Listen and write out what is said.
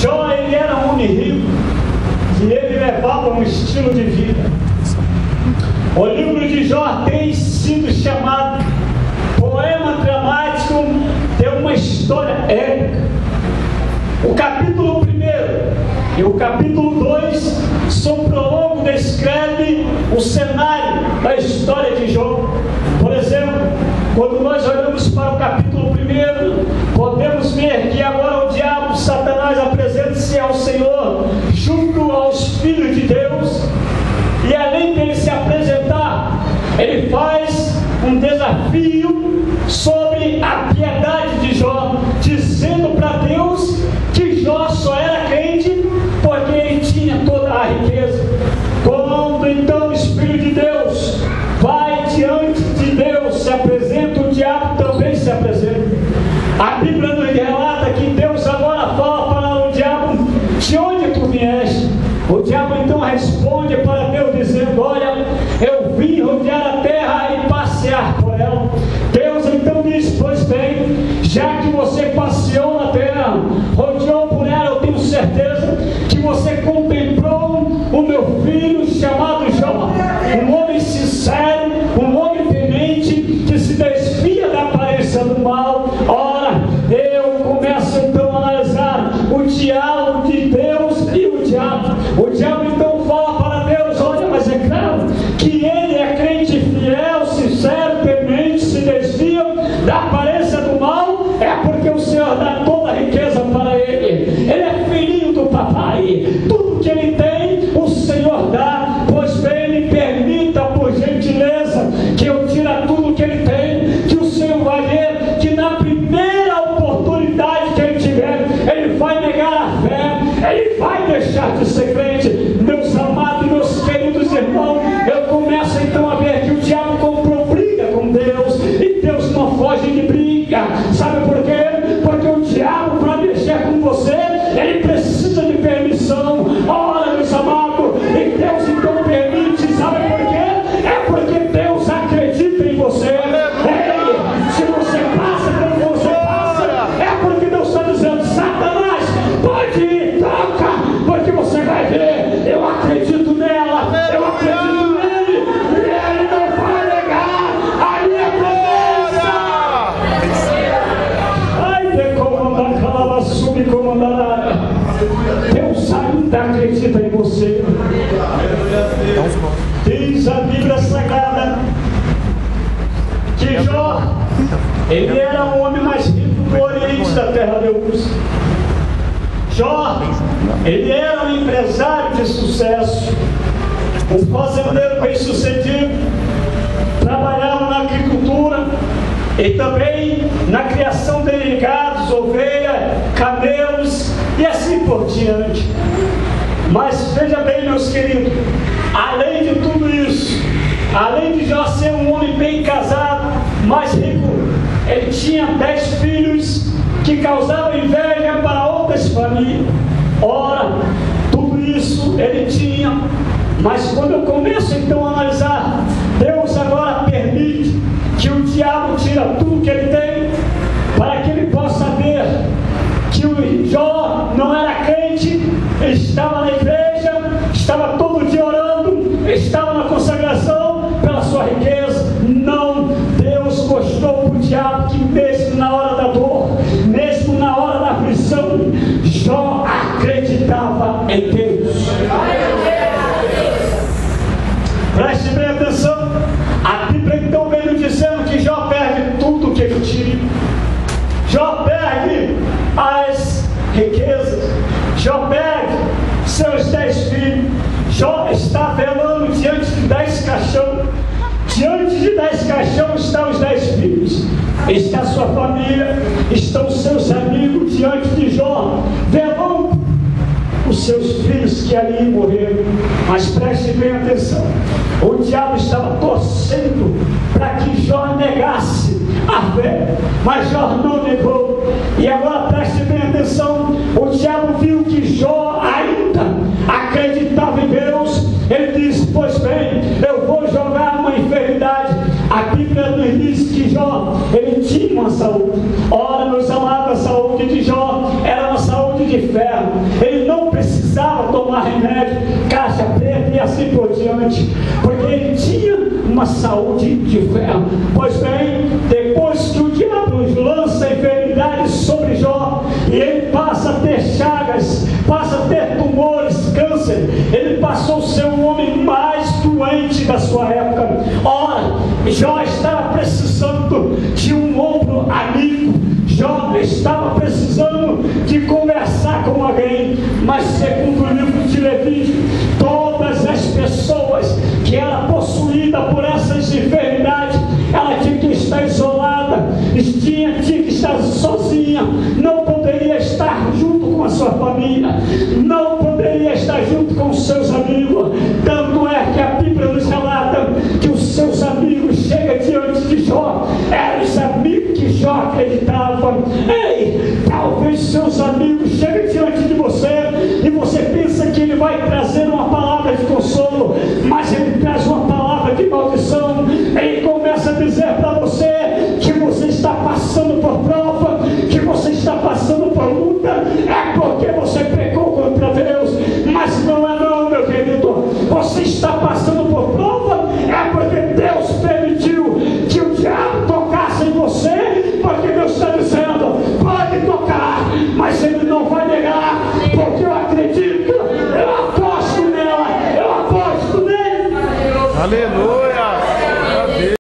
Jó, ele era um homem rico e ele levava um estilo de vida. O livro de Jó tem sido chamado poema dramático de uma história épica. O capítulo 1 e o capítulo 2 são prólogos, descreve o cenário da história de Jó. Por exemplo, quando nós olhamos para o capítulo 1, podemos ver que agora o diabo, Satanás, apresenta-se ao Senhor junto aos filhos de Deus, e além dele se apresentar, ele faz um desafio sobre a piedade de Jó, dizendo para Deus que Jó só era crente porque ele tinha toda a riqueza. Quando então o Espírito de Deus vai diante de Deus, se apresenta, o diabo também se apresenta. A Bíblia nos relata que Deus agora fala para o diabo: de onde tu vieste? O diabo então responde para Deus dizendo: olha, eu vim rodear a terra e passear por ela. Deus então diz: pois bem, já que você passeou na terra, rodeou por ela, eu tenho certeza que você contemplou o meu filho chamado Jó, um homem sincero, um homem temente, que se desvia da aparência do mal. Ora, eu começo então a analisar o diálogo de Deus e o diabo. O diabo então fala para Deus: olha, mas é claro que ele é crente fiel, sincero, temente, se desvia da aparência do mal, é porque o Senhor dá toda a riqueza para ele. Ele é filhinho do papai, tudo que ele tem, o Senhor dá. Pois bem, me permita, por gentileza, que eu tire tudo que ele tem, que o Senhor vai ver que na primeira oportunidade que ele tiver, ele vai negar a fé, ele vai deixar de ser crente. Meus amados, meus queridos irmãos, eu começo então a ver que o diabo comprou briga com Deus, e Deus não foge de briga. Sabe por quê? Porque o diabo, para mexer com você, ele precisa de permissão. Ora, meus amados, e Deus então permite. Sabe por quê? É porque Deus acredita em você. Ei, se você passa como você passa, é porque Deus está dizendo: Satanás, pode ir, toca, porque você vai ver, eu acredito nela, eu acredito nele, e ele não vai negar a minha presença. Ai, de comandar, calava, subcomandar. Deus ainda acredita em você. Diz a Bíblia Sagrada que Jó, ele era o homem mais rico do Oriente da terra de Uz. Jó, ele era um empresário de sucesso, um fazendeiro bem sucedido, trabalhava na agricultura e também na criação de gados, ovelhas, camelos e assim por diante. Mas veja bem, meus queridos, além de tudo isso, além de Jó ser um homem bem casado, mais rico, ele tinha 10 filhos que causavam inveja para outras famílias. Ora, tudo isso ele tinha, mas quando eu começo então a analisar, Deus agora permite que o diabo tira tudo que ele tem, para que ele possa ver que o Jó não era crente, estava na igreja, estava todo dia orando, estava na consagração pela sua riqueza. Não, Deus mostrou para o diabo que mesmo na hora da dor, mesmo na hora da aflição, Jó acreditava em Deus. Preste bem atenção. A Bíblia então veio dizendo que Jó perde tudo que ele tinha. Jó perde as riquezas, Jó perde seus 10 filhos. Jó está velando diante de 10 caixões. Diante de 10 caixões estão os 10 filhos, está a sua família, estão os seus amigos diante de Jó, velando os seus filhos que ali morreram. Mas preste bem atenção, o diabo estava torcendo para que Jó negasse a fé, mas Jó não negou. E agora preste bem atenção, o diabo viu que Jó ainda acreditava em Deus. Ele disse: pois bem, eu vou jogar uma enfermidade. A Bíblia nos diz que Jó, ele tinha uma saúde. Ora, meus amados, a saúde de Jó era uma saúde de ferro, ele não precisava tomar remédio, caixa preta e assim por diante, porque ele tinha uma saúde de ferro. Pois bem, depois que o diabo lança enfermidades sobre Jó, e ele passa a ter chagas, passa a ter tumores, câncer, ele passou a ser o homem mais doente da sua época. Ora, Jó estava precisando de um ombro amigo, Jó estava precisando de conversar com alguém. Mas segundo o livro de Levítico, todas as pessoas que eram possuídas por essas enfermidades, ela tinha que estar isolada, tinha que estar sozinha, não poderia estar junto com a sua família, não poderia estar junto com os seus amigos.